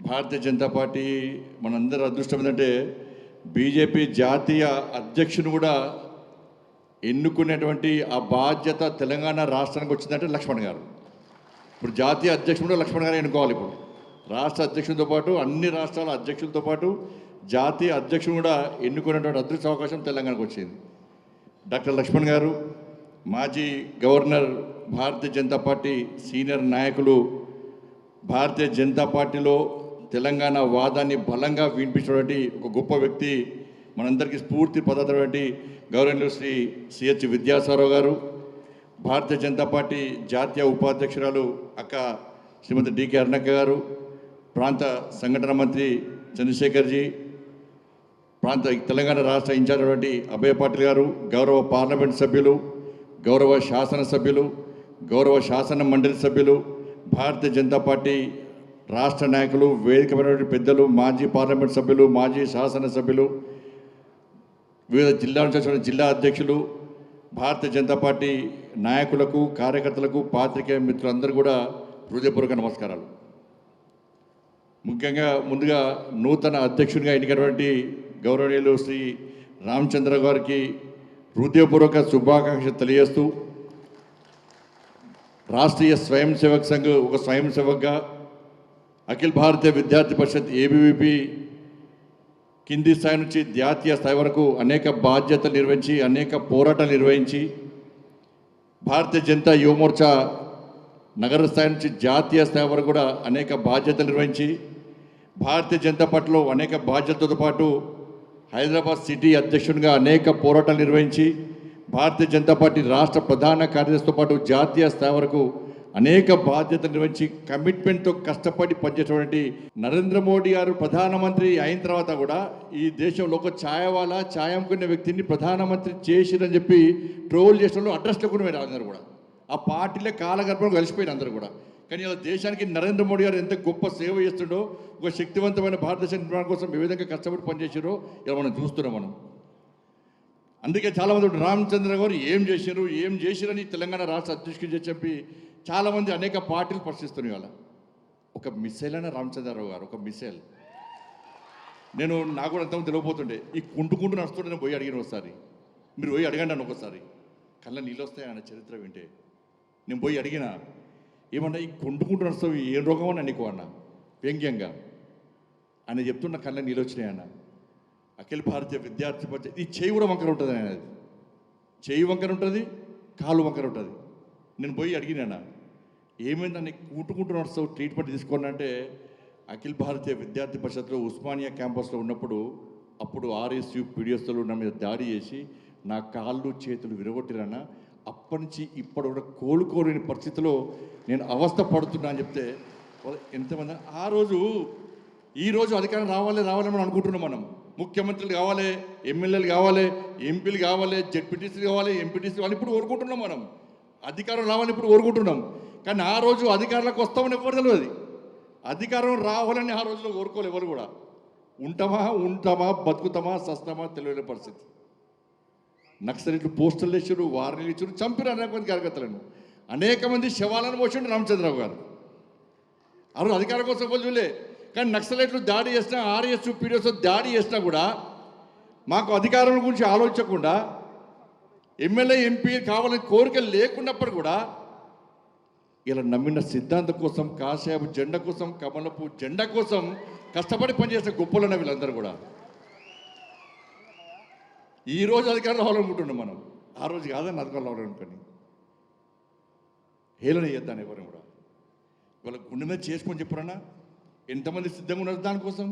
Bharatiya Janata party మనందరి అదృష్టం ఏంటంటే బీజేపీ జాతీయ అధ్యక్షుని కూడా ఎన్నుకునేటువంటి ఆ బాధ్యత తెలంగాణ రాష్ట్రానికి వచ్చిందంటే లక్ష్మణ్ గారు. ఇప్పుడు జాతీయ అధ్యక్షుడు కూడా లక్ష్మణ్ గారు ఎన్నుకోవాలి. ఇప్పుడు రాష్ట్ర అధ్యక్షులతో పాటు అన్ని రాష్ట్రాల అధ్యక్షులతో పాటు జాతీయ అధ్యక్షుడు కూడా ఎన్నుకునేటువంటి అదృష్ట అవకాశం తెలంగాణకు వచ్చింది. డాక్టర్ లక్ష్మణ్ గారు మాజీ governor, Bharatiya Janata party senior నాయకులు, భారతీయ జనతా పార్టీలో తెలంగాణ వాదాన్ని బలంగా వినిపించినటువంటి ఒక గొప్ప వ్యక్తి, మనందరికీ స్ఫూర్తి పదార్థమైనటువంటి గౌరవనీయులు శ్రీ సిహెచ్ విద్యాసారావు గారు, భారతీయ జనతా పార్టీ జాతీయ ఉపాధ్యక్షురాలు అక్క శ్రీమతి డికే అరుణక్క గారు, ప్రాంత సంఘటన మంత్రి చంద్రశేఖర్జీ, తెలంగాణ రాష్ట్ర ఇన్ఛార్జ్ అయినటువంటి అభయ పాటిల్ గారు, గౌరవ పార్లమెంట్ సభ్యులు, గౌరవ శాసనసభ్యులు, గౌరవ శాసన మండలి సభ్యులు, భారతీయ జనతా పార్టీ రాష్ట్ర నాయకులు, వేదికమైనటువంటి పెద్దలు, మాజీ పార్లమెంట్ సభ్యులు, మాజీ శాసనసభ్యులు, వివిధ జిల్లాల నుంచి వచ్చిన జిల్లా అధ్యక్షులు, భారతీయ జనతా పార్టీ నాయకులకు, కార్యకర్తలకు, పాత్రికేయ మిత్రులందరూ కూడా హృదయపూర్వక నమస్కారాలు. ముఖ్యంగా ముందుగా నూతన అధ్యక్షునిగా ఎన్నికైనటువంటి గౌరవనీయులు శ్రీ రామచంద్ర గారికి హృదయపూర్వక శుభాకాంక్షలు తెలియజేస్తూ, రాష్ట్రీయ స్వయం సేవక్ సంఘ్ ఒక స్వయం సేవక్గా, అఖిల భారతీయ విద్యార్థి పరిషత్ ఏబీవీపీ కింది స్థాయి నుంచి జాతీయ స్థాయి వరకు అనేక బాధ్యతలు నిర్వహించి, అనేక పోరాటాలు నిర్వహించి, భారతీయ జనతా యువమోర్చా నగర స్థాయి నుంచి జాతీయ స్థాయి వరకు కూడా అనేక బాధ్యతలు నిర్వహించి, భారతీయ జనతా పార్టీలో అనేక బాధ్యతలతో పాటు హైదరాబాద్ సిటీ అధ్యక్షునిగా అనేక పోరాటాలు నిర్వహించి, భారతీయ జనతా పార్టీ రాష్ట్ర ప్రధాన కార్యదర్శితో పాటు జాతీయ స్థాయి వరకు అనేక బాధ్యతలు నిర్వహించి కమిట్మెంట్తో కష్టపడి పనిచేసేటువంటి నరేంద్ర మోడీ గారు ప్రధానమంత్రి అయిన తర్వాత కూడా ఈ దేశంలో ఒక ఛాయవాలా, ఛాయ అమ్ముకునే వ్యక్తిని ప్రధానమంత్రి చేసిరని చెప్పి ట్రోల్ చేసిన వాళ్ళు అడ్రస్ లేకుండా అందరూ కూడా ఆ పార్టీలే కాలగర్భంలో కలిసిపోయిన అందరూ కూడా. కానీ ఇలా దేశానికి నరేంద్ర మోడీ గారు ఎంత గొప్ప సేవ చేస్తుండో, ఒక శక్తివంతమైన భారతదేశ నిర్మాణం కోసం ఏ విధంగా కష్టపడి పనిచేసారో ఇలా మనం చూస్తున్నాం మనం. అందుకే చాలామంది రామచంద్ర గారు ఏం చేశారని తెలంగాణ రాష్ట్ర అధ్యక్షుడు చెప్పి చాలామంది అనేక పార్టీలు ప్రశ్నిస్తున్నాయి. వాళ్ళ ఒక మిసైల్ అయినా రామచంద్రరావు గారు, ఒక మిసైల్. నాకు కూడా అంత తెలియపోతుండే, ఈ కుంటుకుంటూ నడుస్తుంటే నేను పోయి అడిగిన ఒకసారి, మీరు పోయి అడగండి అని ఒకసారి, కళ్ళ నీళ్ళు వస్తాయి అన్న చరిత్ర వింటే. నేను పోయి అడిగిన, ఏమన్నా ఈ కుంటుకుంటూ నడుస్తావు ఏం రోగం అన్నా నీకు అన్న వ్యంగ్యంగా. ఆయన చెప్తున్న కళ్ళ నీళ్ళు వచ్చినాయి అన్న. అఖిల భారతీయ విద్యార్థి పరిషత్ ఈ చేయి కూడా వంకర ఉంటుంది అనేది, చేయి వంకర ఉంటుంది, కాలు వంకర ఉంటుంది. నేను పోయి అడిగినా, ఏమైందని కూటుకుంటూ నడుస్తావు, ట్రీట్మెంట్ తీసుకోండి అంటే, అఖిల భారతీయ విద్యార్థి పరిషత్లో ఉస్మానియా క్యాంపస్లో ఉన్నప్పుడు అప్పుడు ఆర్ఎస్యు పీడిఎస్లు నా మీద దాడి చేసి నా కాళ్ళు చేతులు విరగొట్టిరన్నా. అప్పటి నుంచి ఇప్పటి కూడా కోలుకోలేని పరిస్థితిలో నేను అవస్థ పడుతున్నా అని చెప్తే ఎంతమంది ఈరోజు అధికారం రావాలి మనం అనుకుంటున్నాం. మనం ముఖ్యమంత్రులు కావాలి, ఎమ్మెల్యేలు కావాలి, ఎంపీలు కావాలి, జెడ్పీటీసీలు కావాలి, ఎంపీటీసీ కావాలి, ఇప్పుడు కోరుకుంటున్నాం మనం. అధికారం రావాలని ఇప్పుడు కోరుకుంటున్నాం. కానీ ఆ రోజు అధికారంలోకి వస్తామని ఎవరు తెలియదు. అధికారం రావాలని ఆ రోజులో కోరుకోవాలి ఎవరు కూడా. ఉంటామా బతుకుతామా సస్తామా తెలియని పరిస్థితి. నక్సలైట్లు పోస్టర్లు ఇచ్చారు, వార్నీలు ఇచ్చారు, చంపారు అనేక మంది కార్యకర్తలను, అనేక మంది శవాలను పోసిండు రామచంద్రరావు గారు. ఆ రోజు అధికారం కోసం ఎవరు చూడలే. కానీ నక్సలైట్లు దాడి చేసినా, ఆర్ఎస్ పీడిఎస్ దాడి చేసినా కూడా మాకు అధికారం గురించి ఆలోచించకుండా, ఎమ్మెల్యే ఎంపీ కావాలని కోరిక లేకున్నప్పుడు కూడా ఇలా నమ్మిన సిద్ధాంతం కోసం, కాషాయపు జెండా కోసం, కమలపు జెండా కోసం కష్టపడి పనిచేసే గొప్పలున్న వీళ్ళందరూ కూడా ఈరోజు అధికారంలో రావాలనుకుంటున్నాం మనం. ఆ రోజు కాదని అధికారంలో రావాలనుకొని హేళన చేద్దాను ఎవరిని కూడా. ఇవాళ గుండె మీద చేసుకొని చెప్పరన్నా, ఎంతమంది సిద్ధంగా ఉన్నారు దానికోసం.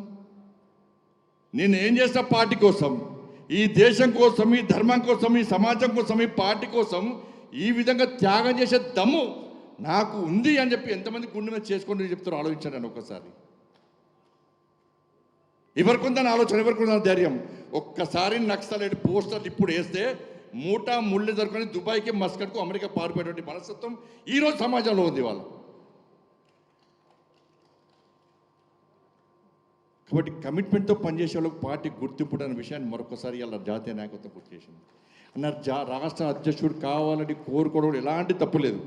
నేను ఏం చేస్తా పార్టీ కోసం, ఈ దేశం కోసం, ఈ ధర్మం కోసం, ఈ సమాజం కోసం, ఈ పార్టీ కోసం ఈ విధంగా త్యాగం చేసే దమ్ము నాకు ఉంది అని చెప్పి ఎంతమంది గుండె మీద చేసుకొని చెప్తారో ఆలోచించాను ఒక్కసారి. ఎవరికొందని ఆలోచన, ఎవరికొందని ధైర్యం. ఒక్కసారి నక్సలైట్ పోస్టర్లు ఇప్పుడు వేస్తే మూటా ముళ్ళు దొరుకుని దుబాయ్కి, మస్కట్కు, అమెరికా పారిపోయేటువంటి మనస్తత్వం ఈరోజు సమాజంలో ఉంది వాళ్ళు. కాబట్టి కమిట్మెంట్తో పనిచేసే వాళ్ళకి పార్టీ గుర్తింపు అనే విషయాన్ని మరొకసారి ఇలా జాతీయ నాయకత్వం గుర్తు చేసింది. అన్నారు రాష్ట్ర అధ్యక్షుడు కావాలని కోరుకోవడం ఎలాంటి తప్పు లేదు,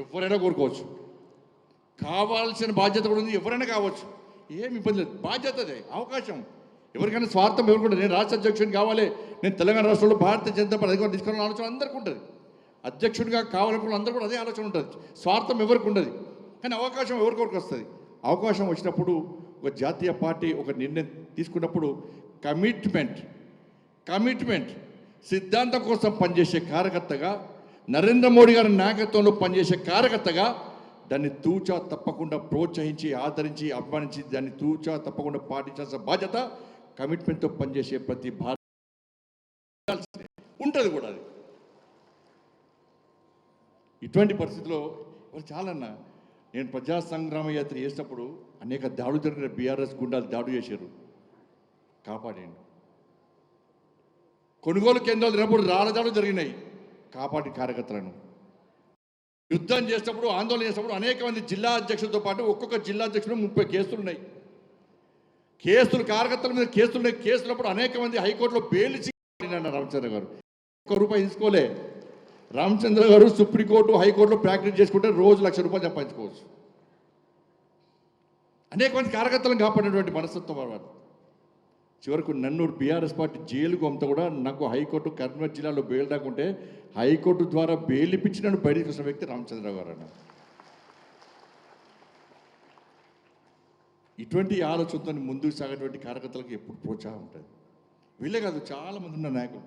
ఎవరైనా కోరుకోవచ్చు, కావాల్సిన బాధ్యత కూడా ఉంది, ఎవరైనా కావచ్చు. ఏమి ఇబ్బంది లేదు, బాధ్యత అదే, అవకాశం. ఎవరికైనా స్వార్థం ఎవరికి నేను రాష్ట్ర అధ్యక్షుడిని కావాలి, నేను తెలంగాణ రాష్ట్రంలో భారతీయ జనతా పార్టీ అధికారం తీసుకోవాలని ఆలోచన అందరికీ ఉంటుంది. అధ్యక్షుడిగా కావాలనుకున్న అందరూ కూడా అదే ఆలోచన ఉంటుంది. స్వార్థం ఎవరికి ఉండదు, కానీ అవకాశం ఎవరికొరకు వస్తుంది. అవకాశం వచ్చినప్పుడు ఒక జాతీయ పార్టీ ఒక నిర్ణయం తీసుకున్నప్పుడు కమిట్మెంట్ సిద్ధాంతం కోసం పనిచేసే కార్యకర్తగా, నరేంద్ర మోడీ గారి నాయకత్వంలో పనిచేసే కార్యకర్తగా దాన్ని తూచా తప్పకుండా ప్రోత్సహించి, ఆదరించి, అభిమానించి దాన్ని తూచా తప్పకుండా పాటించాల్సిన బాధ్యత కమిట్మెంట్తో పనిచేసే ప్రతి భారత ఉంటుంది కూడా. అది ఇటువంటి పరిస్థితిలో చాలన్నా నేను ప్రజా సంగ్రామ యాత్ర చేసినప్పుడు అనేక దాడులు జరిగిన బీఆర్ఎస్ గుండాలు దాడు చేశారు, కాపాడండి. కొనుగోలు కేంద్రాలు తినప్పుడు రాళ్ళదాడులు జరిగినాయి, కాపాడి కార్యకర్తలను. యుద్ధం చేసినప్పుడు, ఆందోళన చేసినప్పుడు అనేక మంది జిల్లా అధ్యక్షులతో పాటు ఒక్కొక్క జిల్లా అధ్యక్షులు 30 కేసులు ఉన్నాయి. కార్యకర్తల మీద కేసులు ఉన్నాయి. కేసులప్పుడు అనేక మంది హైకోర్టులో బెయిల్ ఇచ్చి రామచంద్ర గారు ₹1 తీసుకోలే. రామచంద్ర గారు సుప్రీంకోర్టు, హైకోర్టులో ప్రాక్టీస్ చేసుకుంటే రోజు ₹1,00,000 సంపాదించుకోవచ్చు. అనేక మంది కార్యకర్తలను కాపాడినటువంటి మనస్తత్వం వారు. చివరకు నన్ను బీఆర్ఎస్ పార్టీ జైలుకు అంతా కూడా నాకు హైకోర్టు కరీంనగర్ జిల్లాలో బెయిల్ రాకుంటే హైకోర్టు ద్వారా బెయిల్ ఇప్పించి నన్ను బయటకు వచ్చిన వ్యక్తి రామచంద్రరావు గారు అన్న. ఇటువంటి ఆలోచనతో ముందుకు సాగేటువంటి కార్యకర్తలకు ఎప్పుడు ప్రోత్సాహం ఉంటుంది. వీళ్ళే కాదు, చాలామంది ఉన్న నాయకులు,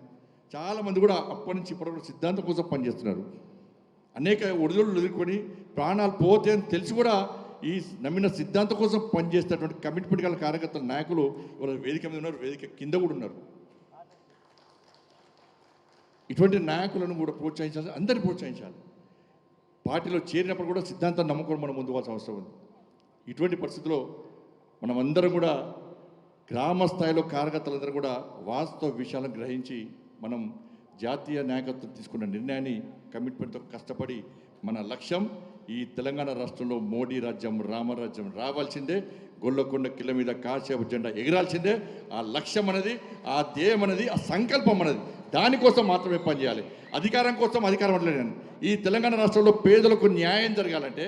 చాలామంది కూడా అప్పటి నుంచి ఇప్పటివరకు సిద్ధాంతం కోసం పనిచేస్తున్నారు. అనేక ఒడిదుడుకులు ఎదుర్కొని ప్రాణాలు పోతే అని తెలిసి కూడా ఈ నమ్మిన సిద్ధాంతం కోసం పనిచేసేటువంటి కమిట్మెంట్ గల కార్యకర్తల నాయకులు ఇవాళ వేదిక మీద ఉన్నారు, వేదిక కింద కూడా ఉన్నారు. ఇటువంటి నాయకులను కూడా ప్రోత్సహించాలి, అందరినీ ప్రోత్సహించాలి. పార్టీలో చేరినప్పుడు కూడా సిద్ధాంతాన్ని నమ్ముకొని మనం ముందుకోవాల్సిన అవసరం ఉంది. ఇటువంటి పరిస్థితుల్లో మనం అందరం కూడా గ్రామ స్థాయిలో కార్యకర్తలందరూ కూడా వాస్తవ విషయాలను గ్రహించి మనం జాతీయ నాయకత్వం తీసుకున్న నిర్ణయాన్ని కమిట్మెంట్తో కష్టపడి మన లక్ష్యం ఈ తెలంగాణ రాష్ట్రంలో మోడీ రాజ్యం, రామరాజ్యం రావాల్సిందే. గొల్లకొండ కిల్ల మీద కాసేపు జెండా ఎగరాల్సిందే. ఆ లక్ష్యం అనేది, ఆ ధ్యేయం అనేది, ఆ సంకల్పం అనేది, దానికోసం మాత్రమే పనిచేయాలి. అధికారం కోసం అధికారం అంటలేను. ఈ తెలంగాణ రాష్ట్రంలో పేదలకు న్యాయం జరగాలంటే,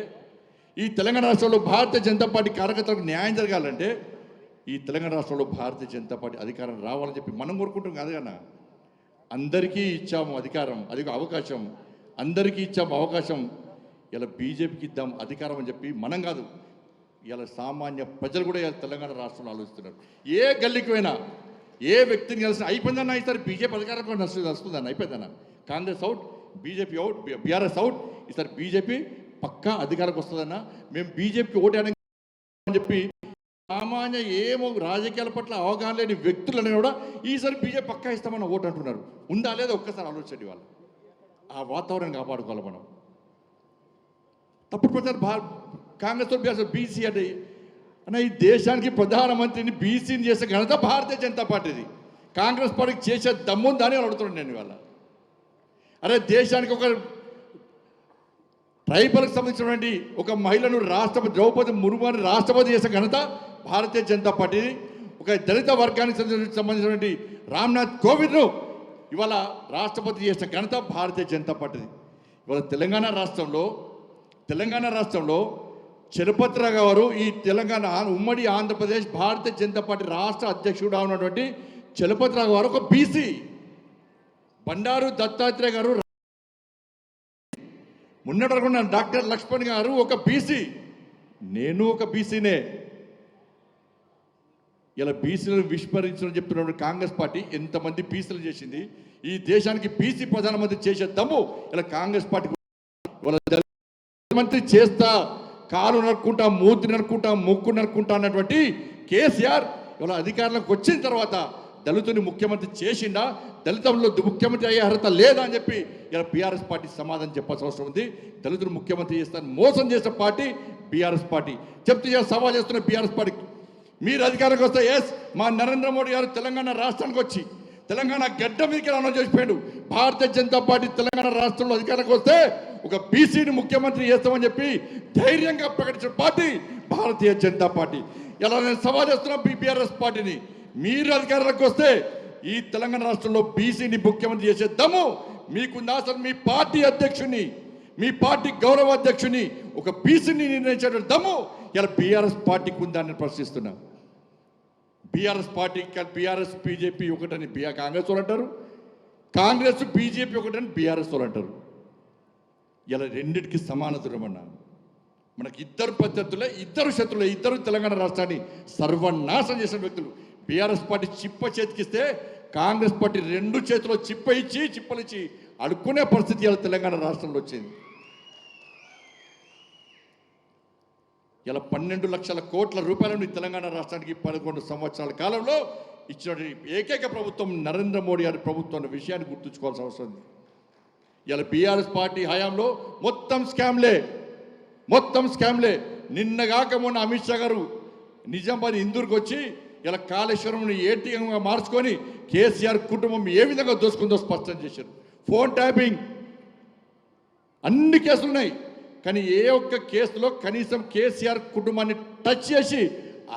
ఈ తెలంగాణ రాష్ట్రంలో భారతీయ జనతా పార్టీ కార్యకర్తలకు న్యాయం జరగాలంటే, ఈ తెలంగాణ రాష్ట్రంలో భారతీయ జనతా పార్టీ అధికారం రావాలని చెప్పి మనం కోరుకుంటాం కాదు కన్నా. అందరికీ ఇచ్చాము అధికారం, అది అవకాశం, అందరికీ ఇచ్చాము అవకాశం. ఇలా బీజేపీకి ఇద్దాం అధికారం అని చెప్పి మనం కాదు, ఇలా సామాన్య ప్రజలు కూడా ఇలా తెలంగాణ రాష్ట్రంలో ఆలోచిస్తున్నారు. ఏ గల్లీకి పోయినా, ఏ వ్యక్తిని కలిసిన అయిపోయిందన్న, ఈసారి బీజేపీ అధికారం వస్తుందన్న, అయిపోయిందన్న. Congress out, BJP out, BRS out, ఈసారి బీజేపీ పక్కా అధికారంకి వస్తుందన్న. మేము బీజేపీకి ఓటు అని చెప్పి సామాన్య ఏమో రాజకీయాల పట్ల అవగాహన లేని వ్యక్తులని కూడా ఈసారి బీజేపీ పక్కా ఇస్తామన్న ఓటు అంటున్నారు. ఉందా లేదా ఒక్కసారి ఆలోచించండి. వాళ్ళు ఆ వాతావరణం కాపాడుకోవాలి మనం. తప్పుడు ప్రచారం కాంగ్రెస్ బీసీ అంటే అన్న, ఈ దేశానికి ప్రధానమంత్రిని బీసీని చేసే ఘనత భారతీయ జనతా పార్టీది. కాంగ్రెస్ పార్టీకి చేసే దమ్ముందని వాళ్ళు అడుగుతున్నాను నేను ఇవాళ. అరే, దేశానికి ఒక ట్రైబల్కి సంబంధించినటువంటి ఒక మహిళను రాష్ట్రపతి ద్రౌపది ముర్ముని రాష్ట్రపతి చేసే ఘనత భారతీయ జనతా పార్టీని. ఒక దళిత వర్గానికి సంబంధించినటువంటి రామ్నాథ్ కోవింద్ను ఇవాళ రాష్ట్రపతి చేసిన ఘనత భారతీయ జనతా పార్టీది. ఇవాళ తెలంగాణ రాష్ట్రంలో చలపతిరావు గారు ఈ తెలంగాణ ఉమ్మడి ఆంధ్రప్రదేశ్ భారతీయ జనతా పార్టీ రాష్ట్ర అధ్యక్షుడుగా ఉన్నటువంటి చలపతిరావు గారు ఒక బీసీ. బండారు దత్తాత్రేయ గారు, మున్నటనుకున్న డాక్టర్ లక్ష్మణ్ గారు ఒక బీసీ, నేను ఒక బీసీనే. ఇలా బీసీలను విస్మరించని చెప్తున్న కాంగ్రెస్ పార్టీ ఎంతమంది బీసీలు చేసింది. ఈ దేశానికి బీసీ ప్రధానమంత్రి చేసే దమ్ము ఇలా కాంగ్రెస్ పార్టీ. మంత్రి చేస్తా, కాలు నరుక్కుంటా, మూతి నరుక్కుంటా, ముక్కు నరుక్కుంటా అన్నటువంటి కేసీఆర్ ఇవాళ అధికారంలోకి వచ్చిన తర్వాత దళితుని ముఖ్యమంత్రి చేసిండా, దళితంలో ముఖ్యమంత్రి అయ్యే అర్హత లేదా అని చెప్పి ఇలా బీఆర్ఎస్ పార్టీ సమాధానం చెప్పాల్సిన అవసరం ఉంది. దళితులు ముఖ్యమంత్రి చేస్తారని మోసం చేసిన పార్టీ బీఆర్ఎస్ పార్టీ. చెప్తే సవాల్ చేస్తున్న బీఆర్ఎస్ పార్టీకి, మీరు అధికారంకి వస్తే మా నరేంద్ర మోడీ గారు తెలంగాణ రాష్ట్రానికి వచ్చి తెలంగాణ గడ్డ మీదకి అనౌన్స్ చేసిపోయాడు. భారతీయ జనతా పార్టీ తెలంగాణ రాష్ట్రంలో అధికారానికి వస్తే ఒక బీసీని ముఖ్యమంత్రి చేస్తామని చెప్పి ధైర్యంగా ప్రకటించిన పార్టీ భారతీయ జనతా పార్టీ. ఇలా నేను సవాల్ చేస్తున్నా బీఆర్ఎస్ పార్టీని, మీరు అధికారంలోకి వస్తే ఈ తెలంగాణ రాష్ట్రంలో బీసీని ముఖ్యమంత్రి చేసే దమ్ము మీకుందా? అసలు మీ పార్టీ అధ్యక్షుని, మీ పార్టీ గౌరవ అధ్యక్షుని ఒక బీసీని నిర్ణయించేటువంటి దమ్ము ఇలా బీఆర్ఎస్ పార్టీకి ఉందని ప్రశ్నిస్తున్నా. బీఆర్ఎస్ పార్టీ బీఆర్ఎస్ బీజేపీ ఒకటని కాంగ్రెస్ వాళ్ళు అంటారు, కాంగ్రెస్ బీజేపీ ఒకటని బీఆర్ఎస్ వాళ్ళు అంటారు. ఇలా రెండింటికి సమాన దూరమన్నా. మనకి ఇద్దరు ప్రత్యర్థులే, ఇద్దరు శత్రులే, ఇద్దరు తెలంగాణ రాష్ట్రాన్ని సర్వనాశనం చేసిన వ్యక్తులు. బీఆర్ఎస్ పార్టీ చిప్ప చేతికిస్తే కాంగ్రెస్ పార్టీ రెండు చేతిలో చిప్పలు ఇచ్చి అడుక్కునే పరిస్థితి ఇలా తెలంగాణ రాష్ట్రంలో వచ్చింది. ఇలా 12 లక్షల కోట్ల రూపాయలను తెలంగాణ రాష్ట్రానికి 11 సంవత్సరాల కాలంలో ఇచ్చిన ఏకైక ప్రభుత్వం నరేంద్ర మోడీ గారి ప్రభుత్వం అన్న విషయాన్ని గుర్తుంచుకోవాల్సిన అవసరం ఉంది. ఇలా బీఆర్ఎస్ పార్టీ హయాంలో మొత్తం స్కామ్లే. నిన్నగాక మొన్న అమిత్ షా గారు నిజామాబాద్ ఇందూరుకు వచ్చి ఇలా కాళేశ్వరంని ఏటీఎంగా మార్చుకొని కేసీఆర్ కుటుంబం ఏ విధంగా దోసుకుందో స్పష్టం చేశారు. ఫోన్ ట్యాపింగ్ అన్ని కేసులు ఉన్నాయి, కానీ ఏ ఒక్క కేసులో కనీసం కేసీఆర్ కుటుంబాన్ని టచ్ చేసి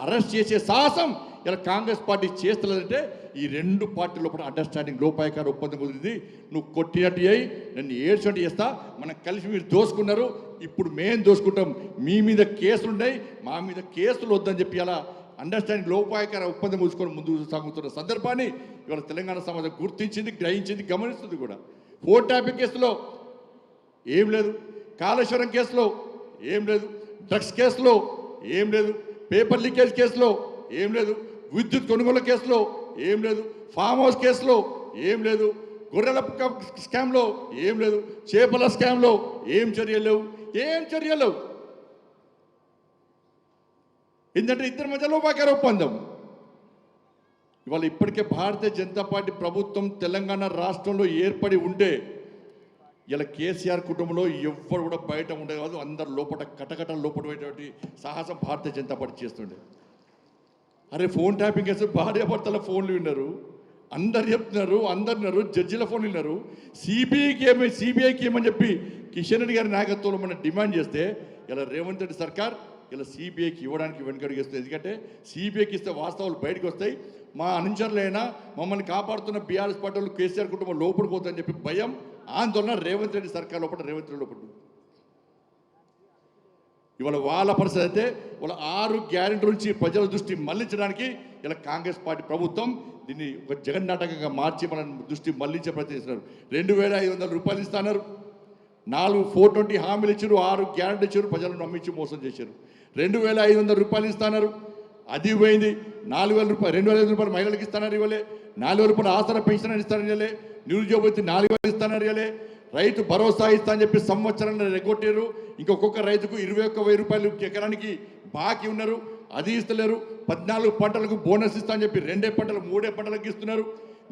అరెస్ట్ చేసే సాహసం ఇలా కాంగ్రెస్ పార్టీ చేస్తలేదంటే ఈ రెండు పార్టీల లోపల అండర్స్టాండింగ్ లోపాయకార ఒప్పందం కుదిరింది. నువ్వు కొట్టినట్టు చేయి, నన్ను ఏడ్చినట్టు చేస్తా, మనం కలిసి మీరు దోసుకున్నారు, ఇప్పుడు మేము దోసుకుంటాం, మీ మీద కేసులున్నాయి, మా మీద కేసులు వద్దని చెప్పి అలా అండర్స్టాండింగ్ లోపాయకార ఒప్పందం కూర్చుకొని ముందుకు సాగుతున్న సందర్భాన్ని ఇవాళ తెలంగాణ సమాజం గుర్తించింది, గ్రహించింది, గమనిస్తుంది కూడా. ఫోన్ ట్యాపింగ్ కేసులో ఏం లేదు, కాళేశ్వరం కేసులో ఏం లేదు, డ్రగ్స్ కేసులో ఏం లేదు, పేపర్ లీకేజ్ కేసులో ఏం లేదు, విద్యుత్ కొనుగోలు కేసులో ఏం లేదు, ఫామ్ హౌస్ కేసులో ఏం లేదు, గొర్రెల స్కామ్లో ఏం లేదు, చేపల స్కామ్లో ఏం చర్యలు లేవు. ఎందుకంటే ఇద్దరి మధ్య లోపాయకార ఒప్పందం. ఇవాళ ఇప్పటికే భారతీయ జనతా పార్టీ ప్రభుత్వం తెలంగాణ రాష్ట్రంలో ఏర్పడి ఉంటే ఇలా కేసీఆర్ కుటుంబంలో ఎవ్వరు కూడా బయట ఉండే కాదు, అందరు లోపల కటకట లోపల పోయేటువంటి సాహసం భారతీయ జనతా పార్టీ చేస్తుండే. అరే ఫోన్ ట్యాపింగ్ చేస్తే భార్యాభర్తల ఫోన్లు విన్నారు, అందరు చెప్తున్నారు, జడ్జిల ఫోన్లు విన్నారు. సిబిఐకి ఏమని చెప్పి కిషన్ రెడ్డి గారి నాయకత్వంలో మనం డిమాండ్ చేస్తే ఇలా రేవంత్ రెడ్డి సర్కార్ ఇలా సిబిఐకి ఇవ్వడానికి వెనుకడుగేస్తుంది. ఎందుకంటే సిబిఐకి ఇస్తే వాస్తవాలు బయటకు వస్తాయి, మా అనుచరులైనా మమ్మల్ని కాపాడుతున్న బీఆర్ఎస్ పార్టీలు కేసీఆర్ కుటుంబం లోపలికి పోతుందని చెప్పి భయం, ఆందోళన రేవంత్ రెడ్డి సర్కార్ లోపల, రేవంత్ రెడ్డి లోపల. ఇవాళ వాళ్ళ పరిస్థితి అయితే వాళ్ళ 6 గ్యారెంటీ నుంచి ప్రజల దృష్టి మళ్లించడానికి ఇలా కాంగ్రెస్ పార్టీ ప్రభుత్వం దీన్ని ఒక జగన్నాటకంగా మార్చి మన దృష్టి మళ్లించే ప్రయత్నం చేస్తున్నారు. 2500 రూపాయలు ఇస్తున్నారు, 420 హామీలు ఇచ్చారు, 6 గ్యారెంటీ ఇచ్చారు, ప్రజలను నమ్మించి మోసం చేశారు. 2500 రూపాయలు ఇస్తున్నారు, అది పోయింది. 4000 రూపాయలు, 2500 రూపాయలు మహిళలకు ఇస్తున్నారు ఇవ్వలే, 4000 రూపాయలు ఆసరా పెన్షన్ ఇస్తారని ఇవ్వలే, నిరుద్యోగ 4000 ఇస్తున్నారు ఇవ్వలే, రైతు భరోసా ఇస్తా అని చెప్పి సంవత్సరంలో రెగ్గొట్టారు. ఇంకొక రైతుకు 21,000 రూపాయలు ఎకరానికి బాకీ ఉన్నారు, అది ఇస్తలేరు. 14 పంటలకు బోనస్ ఇస్తా అని చెప్పి 2 పంటలు 3 పంటలకు ఇస్తున్నారు.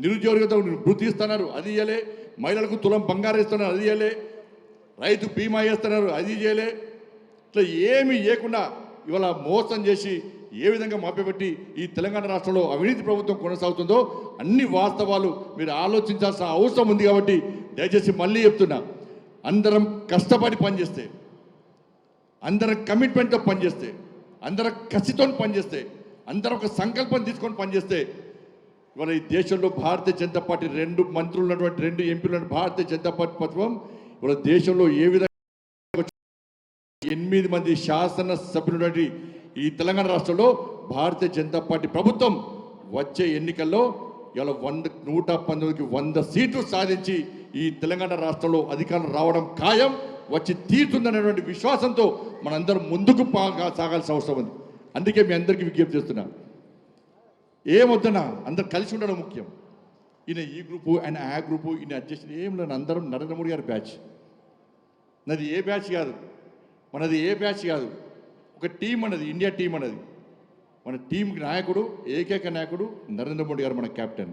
నిరుద్యోగ వృత్తి ఇస్తున్నారు, అది ఇవ్వలే. మహిళలకు తులం బంగారం ఇస్తున్నారు, అది ఇవ్వలే. రైతు బీమా చేస్తున్నారు, అది చేయలే. ఇట్లా ఏమీ చేయకుండా ఇవాళ మోసం చేసి ఏ విధంగా మభ్యపెట్టి ఈ తెలంగాణ రాష్ట్రంలో అవినీతి ప్రభుత్వం కొనసాగుతుందో అన్ని వాస్తవాలు మీరు ఆలోచించాల్సిన అవసరం ఉంది. కాబట్టి దయచేసి మళ్ళీ చెప్తున్నా, అందరం కష్టపడి పనిచేస్తే, అందరం కమిట్మెంట్తో పనిచేస్తే, అందరం కసితో పనిచేస్తే, అందరం ఒక సంకల్పం తీసుకొని పనిచేస్తే ఇవాళ ఈ దేశంలో భారతీయ జనతా పార్టీ 2 మంత్రులు ఉన్నటువంటి 2 ఎంపీలు ఉన్న భారతీయ జనతా పార్టీ ప్రభుత్వం ఇవాళ దేశంలో ఏ విధంగా 8 మంది శాసన సభ్యులు ఈ తెలంగాణ రాష్ట్రంలో భారతీయ జనతా పార్టీ ప్రభుత్వం వచ్చే ఎన్నికల్లో ఇలా 119కి 100 సీట్లు సాధించి ఈ తెలంగాణ రాష్ట్రంలో అధికారం రావడం ఖాయం, వచ్చి తీరుతుందనేటువంటి విశ్వాసంతో మనందరం ముందుకు సాగాల్సిన అవసరం ఉంది. అందుకే మీ అందరికీ విజ్ఞప్తి చేస్తున్నాను, ఏమొద్దనా అందరు కలిసి ఉండడం ముఖ్యం. ఈయన ఈ గ్రూపు, ఆయన ఆ గ్రూపు, ఈయన అడ్జస్ట్ ఏం లేదు. అందరం నరేంద్ర మోడీ గారి బ్యాచ్. నాది ఏ బ్యాచ్ కాదు, మనది ఏ బ్యాచ్ కాదు, ఒక టీం అన్నది, ఇండియా టీం అన్నది. మన టీంకి నాయకుడు, ఏకైక నాయకుడు నరేంద్ర మోడీ గారు, మన కెప్టెన్.